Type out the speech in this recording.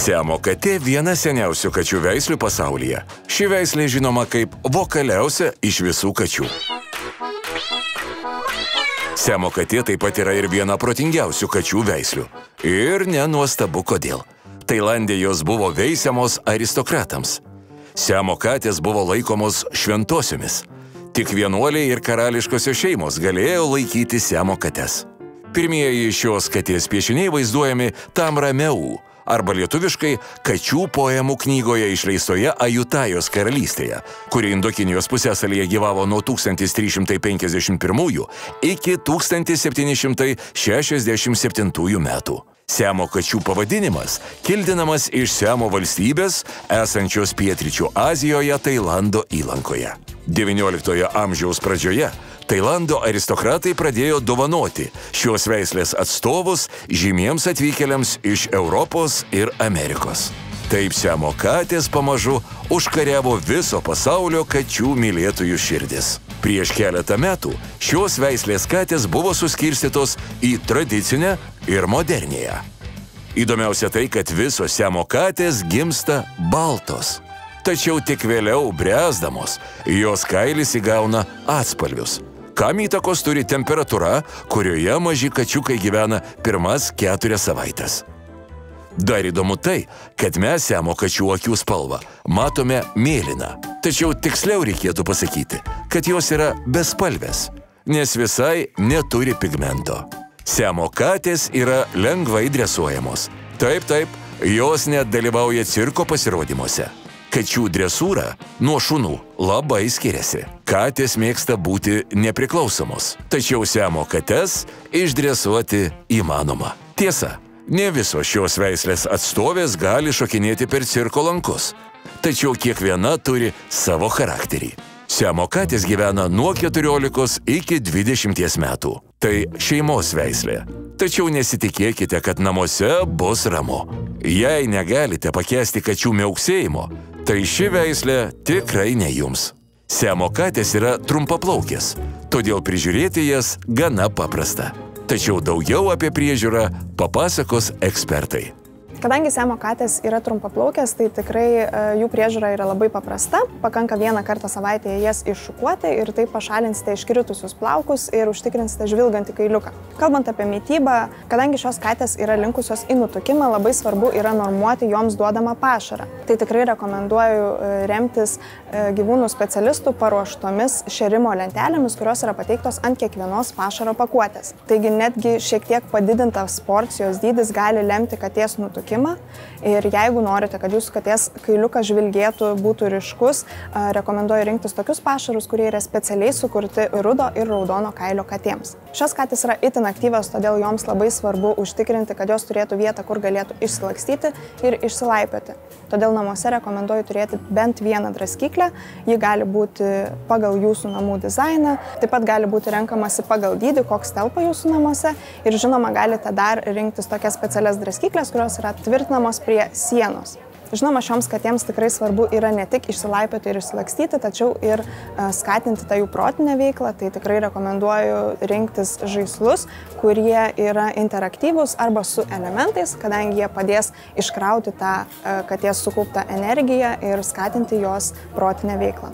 Siamo katė viena seniausių kačių veislių pasaulyje. Ši veislė žinoma kaip vokaliausia iš visų kačių. Siamo katė taip pat yra ir viena protingiausių kačių veislių. Ir nenuostabu kodėl. Tailande jos buvo veisiamos aristokratams. Siamo katės buvo laikomos šventosiomis. Tik vienuoliai ir karališkosios šeimos galėjo laikyti siamo kates. Pirmieji šios katės piešiniai vaizduojami Tamra Meu, arba lietuviškai Kačių poemų knygoje išleistoje Ajutajos karalystėje, kuri Indokinijos pusiasalyje gyvavo nuo 1351 iki 1767 metų. Siamo kačių pavadinimas kildinamas iš Siamo valstybės, esančios pietryčių Azijoje Tailando įlankoje. XIX amžiaus pradžioje Tailando aristokratai pradėjo dovanoti šios veislės atstovus žymiems atvykėliams iš Europos ir Amerikos. Taip siamo katės pamažu užkariavo viso pasaulio kačių mylėtojų širdis. Prieš keletą metų šios veislės katės buvo suskirstytos į tradicinę ir modernėje. Įdomiausia tai, kad visos siamo katės gimsta baltos. Tačiau tik vėliau bręsdamos jos kailis įgauna atspalvius. Kam įtakos turi temperatūra, kurioje maži kačiukai gyvena pirmas 4 savaites. Dar įdomu tai, kad mes siamo kačių akių spalvą matome mėlyną. Tačiau tiksliau reikėtų pasakyti, kad jos yra bespalvės, nes visai neturi pigmento. Siamo katės yra lengvai dresuojamos. Taip, jos net dalyvauja cirko pasirodymuose. Kačių dresūra nuo šunų labai skiriasi. Katės mėgsta būti nepriklausomos, tačiau siamo kates išdresuoti įmanoma. Tiesa, ne visos šios veislės atstovės gali šokinėti per cirko lankus, tačiau kiekviena turi savo charakterį. Siamo katės gyvena nuo 14 iki 20 metų. Tai šeimos veislė. Tačiau nesitikėkite, kad namuose bus ramu. Jei negalite pakęsti kačių miauksėjimo, tai ši veislė tikrai ne jums. Siamo katės yra trumpaplaukės, todėl prižiūrėti jas gana paprasta. Tačiau daugiau apie priežiūrą papasakos ekspertai. Kadangi siamo katės yra trumpaplaukės, tai tikrai jų priežiūra yra labai paprasta. Pakanka vieną kartą savaitėje jas iššukuoti ir taip pašalinsite iškritusius plaukus ir užtikrinsite žvilgantį kailiuką. Kalbant apie mitybą, kadangi šios katės yra linkusios į nutukimą, labai svarbu yra normuoti joms duodamą pašarą. Tai tikrai rekomenduoju remtis gyvūnų specialistų paruoštomis šėrimo lentelėmis, kurios yra pateiktos ant kiekvienos pašaro pakuotės. Taigi netgi šiek tiek padidintas porcijos dydis gali lemti katės nutukimą. Ir jeigu norite, kad jūsų katės kailiukas žvilgėtų, būtų ryškus, rekomenduoju rinktis tokius pašarus, kurie yra specialiai sukurti rudo ir raudono kailio katėms. Šios katės yra itin aktyvios, todėl joms labai svarbu užtikrinti, kad jos turėtų vietą, kur galėtų išsilakstyti ir išsilaipioti. Todėl namuose rekomenduoju turėti bent vieną draskyklę. Ji gali būti pagal jūsų namų dizainą, taip pat gali būti renkamasi pagal dydį, koks telpa jūsų namuose. Ir žinoma, galite dar rinktis tokias specialias draskyklės, kurios yra tvirtinamos prie sienos. Žinoma, šioms katėms tikrai svarbu yra ne tik išsilaipioti ir išsilakstyti, tačiau ir skatinti tą jų protinę veiklą. Tai tikrai rekomenduoju rinktis žaislus, kurie yra interaktyvūs arba su elementais, kadangi jie padės iškrauti tą katės sukauptą energiją ir skatinti jos protinę veiklą.